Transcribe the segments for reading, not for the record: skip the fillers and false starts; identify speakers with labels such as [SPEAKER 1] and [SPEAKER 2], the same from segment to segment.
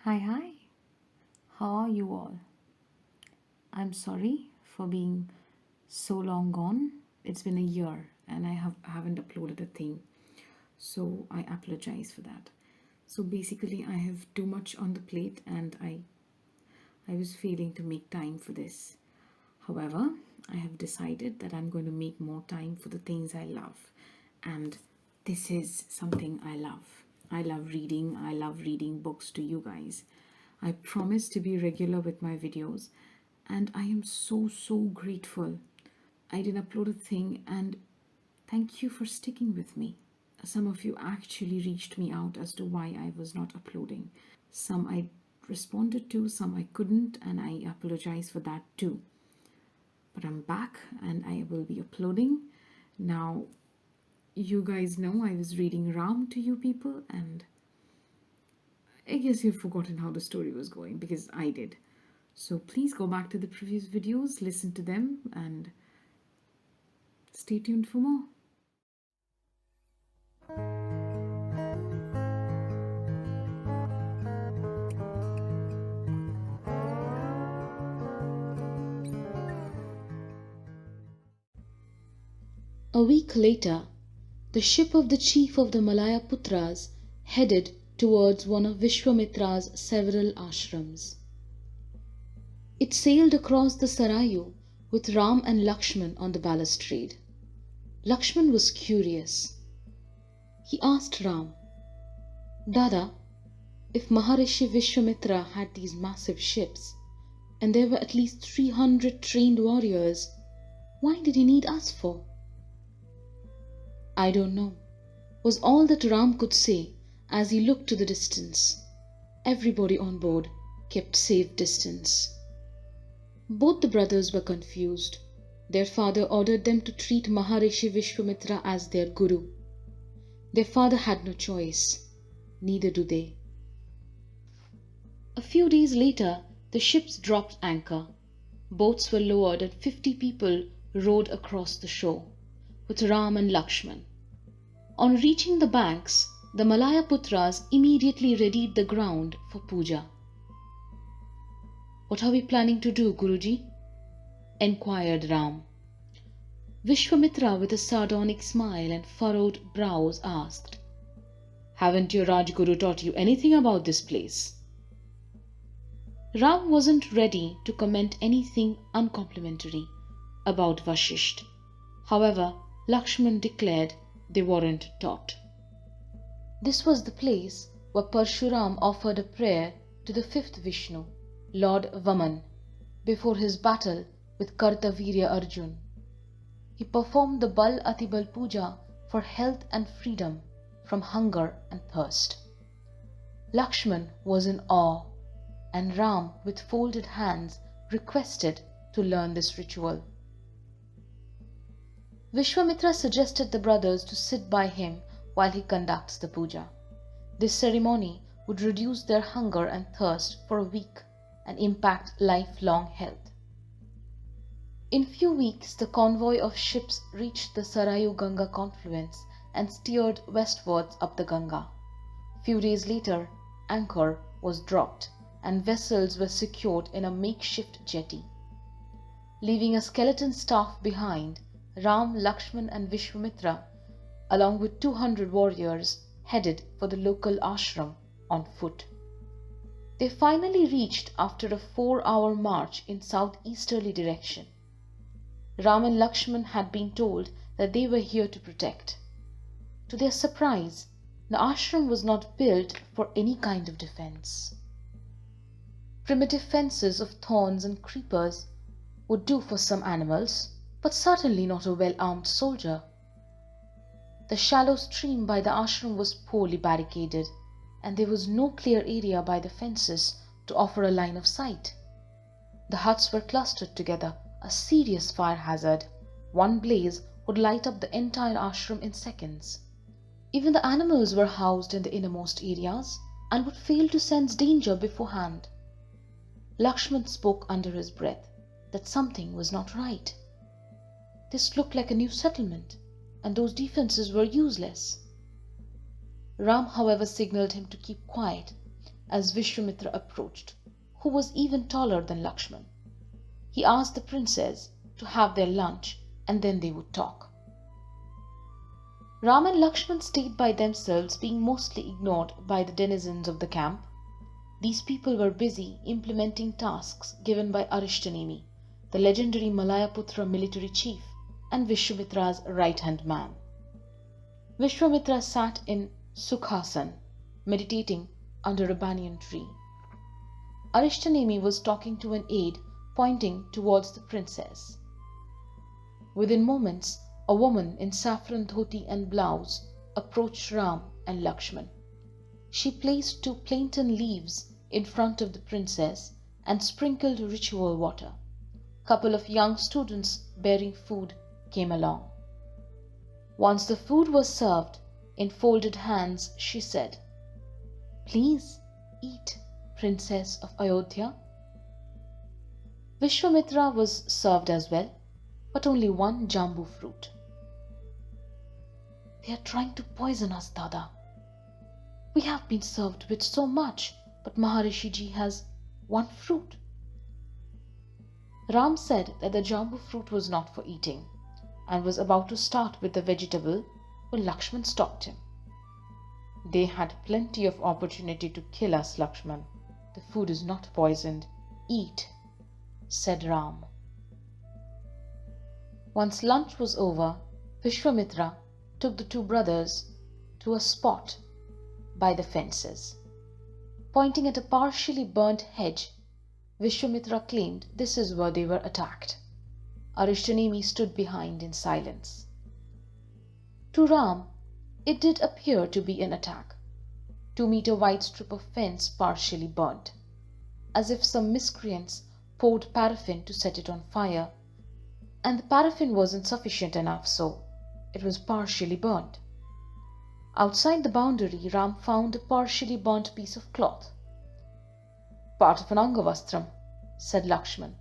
[SPEAKER 1] Hi, how are you all? I'm sorry for being so long gone. It's been a year and I haven't uploaded a thing, so I apologize for that. So basically, I have too much on the plate and I was failing to make time for this. However, I have decided that I'm going to make more time for the things I love, and this is something I love. I love reading. I love reading books to you guys. I promise to be regular with my videos, and I am so grateful. I didn't upload a thing, and thank you for sticking with me. Some of you actually reached me out as to why I was not uploading. Some I responded to, some I couldn't, and I apologize for that too. But I'm back and I will be uploading. Now, you guys know I was reading Ram to you people, and I guess you've forgotten how the story was going because I did. So please go back to the previous videos, listen to them, and stay tuned for more.
[SPEAKER 2] A week later, the ship of the chief of the Malaya Putras headed towards one of Vishwamitra's several ashrams. It sailed across the Sarayu with Ram and Lakshman on the balustrade. Lakshman was curious. He asked Ram, "Dada, if Maharishi Vishwamitra had these massive ships, and there were at least 300 trained warriors, why did he need us for?" "I don't know," was all that Ram could say as he looked to the distance. Everybody on board kept safe distance. Both the brothers were confused. Their father ordered them to treat Maharishi Vishwamitra as their guru. Their father had no choice. Neither do they. A few days later, the ships dropped anchor. Boats were lowered and 50 people rowed across the shore, with Ram and Lakshman. On reaching the banks, the Malaya Putras immediately readied the ground for puja. "What are we planning to do, Guruji?" enquired Ram. Vishwamitra, with a sardonic smile and furrowed brows, asked, "Haven't your Rajguru taught you anything about this place?" Ram wasn't ready to comment anything uncomplimentary about Vashisht. However, Lakshman declared they weren't taught. This was the place where Parshuram offered a prayer to the fifth Vishnu, Lord Vaman, before his battle with Kartavirya Arjun. He performed the Bal Atibal Puja for health and freedom from hunger and thirst. Lakshman was in awe, and Ram, with folded hands, requested to learn this ritual. Vishwamitra suggested the brothers to sit by him while he conducts the puja. This ceremony would reduce their hunger and thirst for a week and impact lifelong health. In few weeks, the convoy of ships reached the Sarayu-Ganga confluence and steered westwards up the Ganga. Few days later, anchor was dropped and vessels were secured in a makeshift jetty. Leaving a skeleton staff behind, Ram, Lakshman and Vishwamitra, along with 200 warriors, headed for the local ashram on foot. They finally reached after a 4-hour march in southeasterly direction. Ram and Lakshman had been told that they were here to protect. To their surprise, the ashram was not built for any kind of defense. Primitive fences of thorns and creepers would do for some animals, but certainly not a well-armed soldier. The shallow stream by the ashram was poorly barricaded, and there was no clear area by the fences to offer a line of sight. The huts were clustered together, a serious fire hazard. One blaze would light up the entire ashram in seconds. Even the animals were housed in the innermost areas and would fail to sense danger beforehand. Lakshman spoke under his breath that something was not right. This looked like a new settlement, and those defenses were useless. Ram, however, signaled him to keep quiet as Vishwamitra approached, who was even taller than Lakshman. He asked the princess to have their lunch and then they would talk. Ram and Lakshman stayed by themselves, being mostly ignored by the denizens of the camp. These people were busy implementing tasks given by Arishtanemi, the legendary Malayaputra military chief and Vishwamitra's right-hand man. Vishwamitra sat in Sukhasan, meditating under a banyan tree. Arishtanemi was talking to an aide, pointing towards the princess. Within moments, a woman in saffron dhoti and blouse approached Ram and Lakshman. She placed 2 plantain leaves in front of the princess and sprinkled ritual water. A couple of young students bearing food came along. Once the food was served, in folded hands she said, "Please eat, Princess of Ayodhya." Vishwamitra was served as well, but only one jambu fruit. "They are trying to poison us, Dada. We have been served with so much, but Maharishi Ji has one fruit." Ram said that the jambu fruit was not for eating, and was about to start with the vegetable when Lakshman stopped him. "They had plenty of opportunity to kill us, Lakshman. The food is not poisoned. Eat," said Ram. Once lunch was over, Vishwamitra took the 2 brothers to a spot by the fences. Pointing at a partially burnt hedge, Vishwamitra claimed this is where they were attacked. Arishtanemi stood behind in silence. To Ram, it did appear to be an attack. 2-meter wide strip of fence partially burnt, as if some miscreants poured paraffin to set it on fire, and the paraffin wasn't sufficient enough, so it was partially burnt. Outside the boundary, Ram found a partially burnt piece of cloth. "Part of an angavastram," said Lakshman.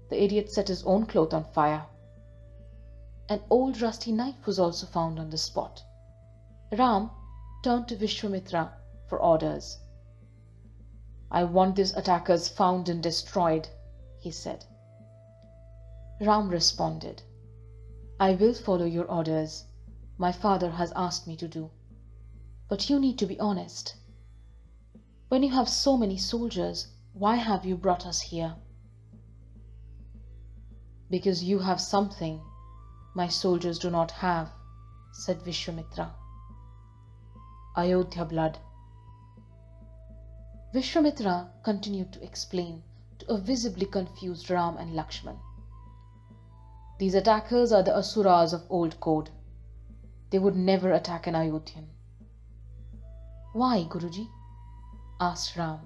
[SPEAKER 2] "The idiot set his own cloth on fire." An old rusty knife was also found on the spot. Ram turned to Vishwamitra for orders. "I want these attackers found and destroyed," he said. Ram responded, "I will follow your orders. My father has asked me to do. But you need to be honest. When you have so many soldiers, why have you brought us here?" "Because you have something my soldiers do not have," said Vishwamitra. "Ayodhya blood." Vishwamitra continued to explain to a visibly confused Ram and Lakshman. "These attackers are the Asuras of old code. They would never attack an Ayodhyan." "Why, Guruji?" asked Ram.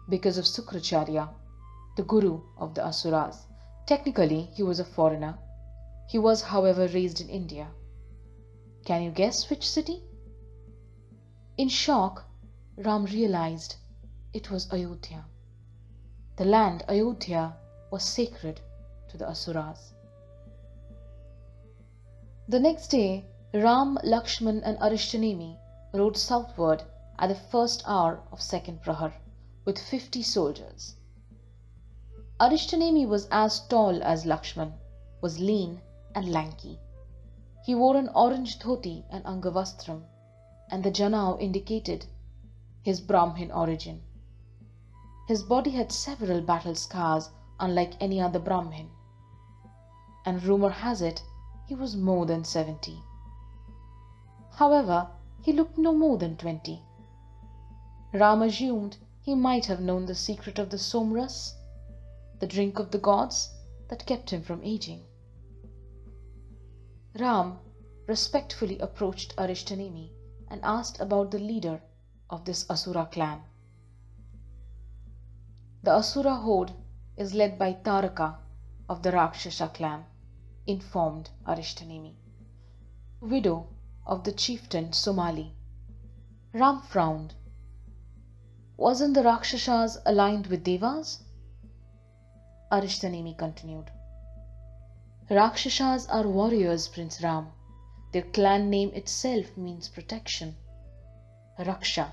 [SPEAKER 2] "Because of Sukracharya, the guru of the Asuras. Technically, he was a foreigner. He was, however, raised in India. Can you guess which city?" In shock, Ram realized it was Ayodhya. The land Ayodhya was sacred to the Asuras. The next day, Ram, Lakshman and Arishtanemi rode southward at the first hour of second prahar with 50 soldiers. Arishtanemi was as tall as Lakshman, was lean and lanky. He wore an orange dhoti and angavastram, and the janau indicated his Brahmin origin. His body had several battle scars unlike any other Brahmin, and rumor has it he was more than 70. However, he looked no more than 20. Ram assumed he might have known the secret of the somras, the drink of the gods that kept him from aging. Ram respectfully approached Arishtanemi and asked about the leader of this Asura clan. "The Asura horde is led by Taraka of the Rakshasa clan," informed Arishtanemi, widow of the chieftain Somali. Ram frowned. "Wasn't the Rakshasas aligned with Devas?" Arishtanemi continued. "Rakshasas are warriors, Prince Ram. Their clan name itself means protection. Raksha.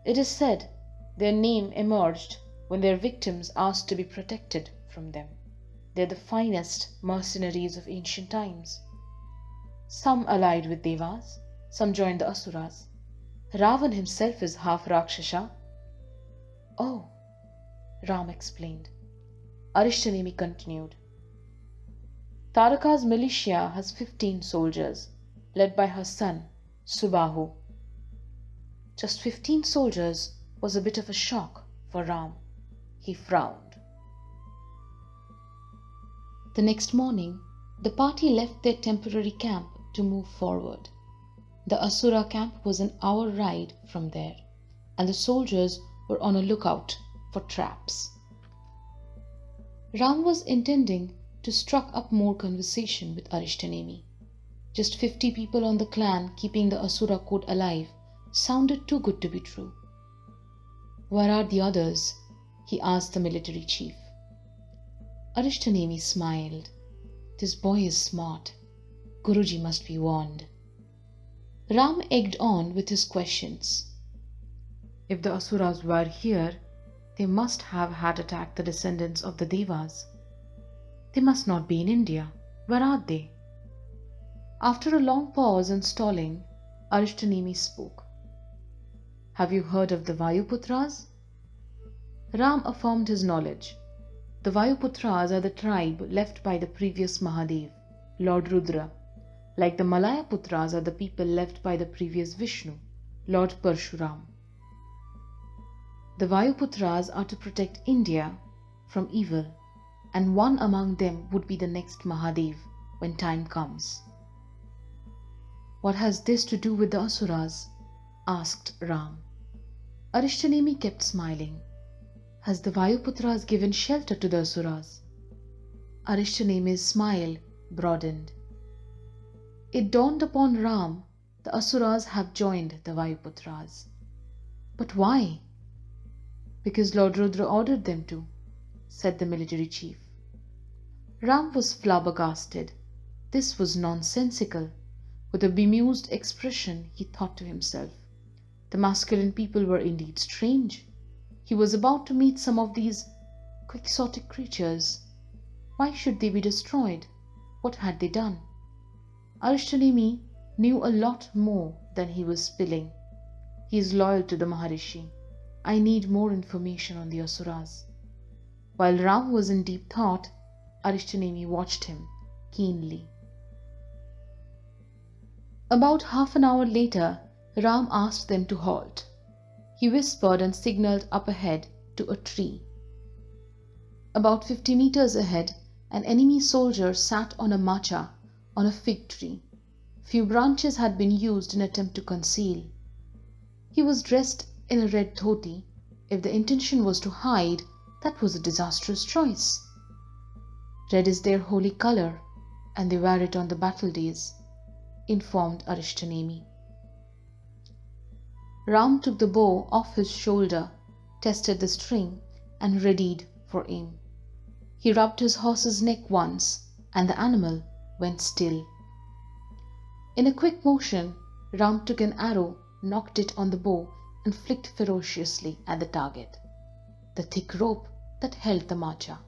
[SPEAKER 2] It is said their name emerged when their victims asked to be protected from them. They are the finest mercenaries of ancient times. Some allied with Devas, some joined the Asuras. Ravan himself is half Rakshasa. Oh, Ram explained. Arishtanemi continued. Taraka's militia has 15 soldiers, led by her son, Subahu. Just 15 soldiers was a bit of a shock for Ram. He frowned. The next morning, the party left their temporary camp to move forward. The Asura camp was an hour ride from there, and the soldiers were on a lookout for traps. Ram was intending to struck up more conversation with Arishtanemi. Just 50 people on the clan keeping the Asura code alive sounded too good to be true. Where are the others? He asked the military chief. Arishtanemi smiled. This boy is smart. Guruji must be warned. Ram egged on with his questions. If the Asuras were here, they must have had attacked the descendants of the Devas. They must not be in India. Where are they? After a long pause and stalling, Arishtanemi spoke. Have you heard of the Vayuputras? Ram affirmed his knowledge. The Vayuputras are the tribe left by the previous Mahadev, Lord Rudra, like the Malayaputras are the people left by the previous Vishnu, Lord Parshuram. The Vayuputras are to protect India from evil, and one among them would be the next Mahadev when time comes. What has this to do with the Asuras? Asked Ram. Arishtanemi kept smiling. Has the Vayuputras given shelter to the Asuras? Arishtanemi's smile broadened. It dawned upon Ram the Asuras have joined the Vayuputras. But why? Because Lord Rudra ordered them to, said the military chief. Ram was flabbergasted. This was nonsensical. With a bemused expression, he thought to himself, the masculine people were indeed strange. He was about to meet some of these quixotic creatures. Why should they be destroyed? What had they done? Arishtanemi knew a lot more than he was spilling. He is loyal to the Maharishi. I need more information on the Asuras. While Ram was in deep thought, Arishtanemi watched him keenly. About half an hour later, Ram asked them to halt. He whispered and signaled up ahead to a tree. About 50 meters ahead, an enemy soldier sat on a macha on a fig tree. Few branches had been used in attempt to conceal. He was dressed in a red dhoti. If the intention was to hide, that was a disastrous choice. Red is their holy color, and they wear it on the battle days, informed Arishtanemi. Ram took the bow off his shoulder, tested the string, and readied for aim. He rubbed his horse's neck once, and the animal went still. In a quick motion, Ram took an arrow, knocked it on the bow, and flicked ferociously at the target, the thick rope that held the macha.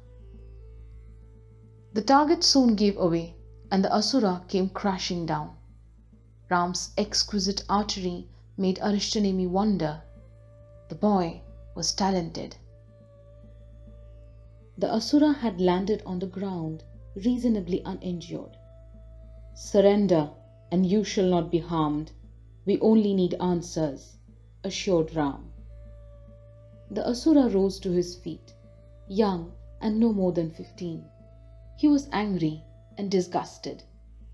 [SPEAKER 2] The target soon gave away, and the Asura came crashing down. Ram's exquisite archery made Arishtanemi wonder. The boy was talented. The Asura had landed on the ground, reasonably uninjured. Surrender, and you shall not be harmed. We only need answers, assured Ram. The Asura rose to his feet, young and no more than 15. He was angry and disgusted.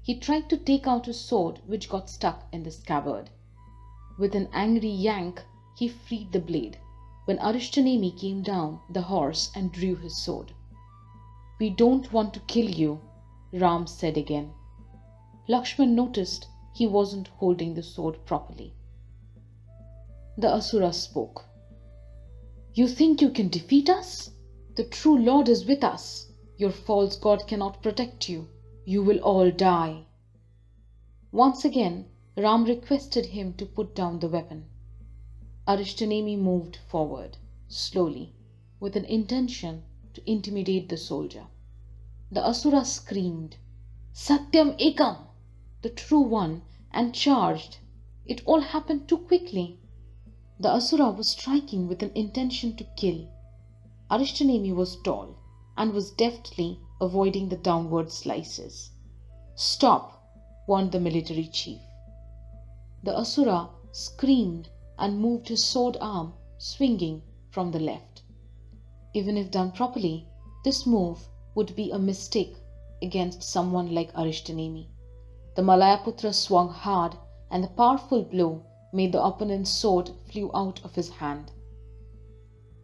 [SPEAKER 2] He tried to take out his sword, which got stuck in the scabbard. With an angry yank, he freed the blade, when Arishtanemi came down the horse and drew his sword. We don't want to kill you, Ram said again. Lakshman noticed he wasn't holding the sword properly. The Asura spoke. You think you can defeat us? The true Lord is with us. Your false god cannot protect you. You will all die. Once again, Ram requested him to put down the weapon. Arishtanemi moved forward, slowly, with an intention to intimidate the soldier. The Asura screamed, Satyam Ekam, the true one, and charged. It all happened too quickly. The Asura was striking with an intention to kill. Arishtanemi was tall and was deftly avoiding the downward slices. Stop, warned the military chief. The Asura screamed and moved his sword arm, swinging from the left. Even if done properly, this move would be a mistake against someone like Arishtanemi. The Malayaputra swung hard, and the powerful blow made the opponent's sword flew out of his hand.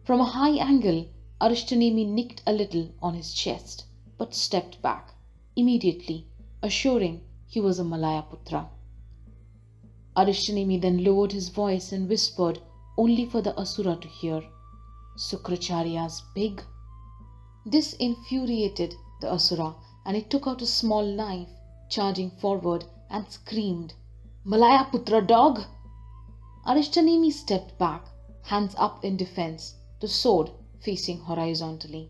[SPEAKER 2] From a high angle, Arishtanemi nicked a little on his chest, but stepped back, immediately assuring he was a Malayaputra. Arishtanemi then lowered his voice and whispered only for the Asura to hear, Sukracharya's pig. This infuriated the Asura, and he took out a small knife, charging forward, and screamed, Malayaputra dog! Arishtanemi stepped back, hands up in defense, the sword facing horizontally.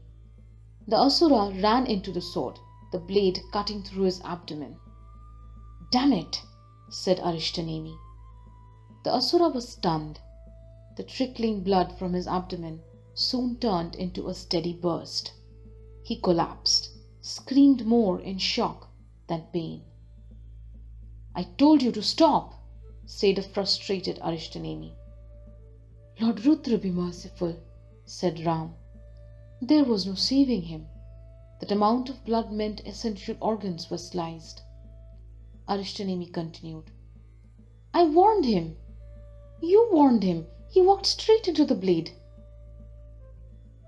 [SPEAKER 2] The Asura ran into the sword, the blade cutting through his abdomen. Damn it, said Arishtanemi. The Asura was stunned. The trickling blood from his abdomen soon turned into a steady burst. He collapsed, screamed more in shock than pain. I told you to stop, said a frustrated Arishtanemi. Lord Rudra be merciful, said Ram. There was no saving him. That amount of blood meant essential organs were sliced. Arishtanemi continued. I warned him. You warned him. He walked straight into the blade.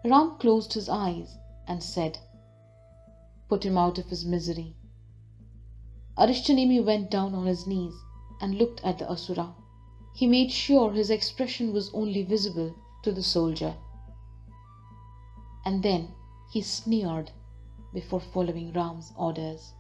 [SPEAKER 2] Ram closed his eyes and said, Put him out of his misery. Arishtanemi went down on his knees and looked at the Asura. He made sure his expression was only visible to the soldier. And then he sneered before following Ram's orders.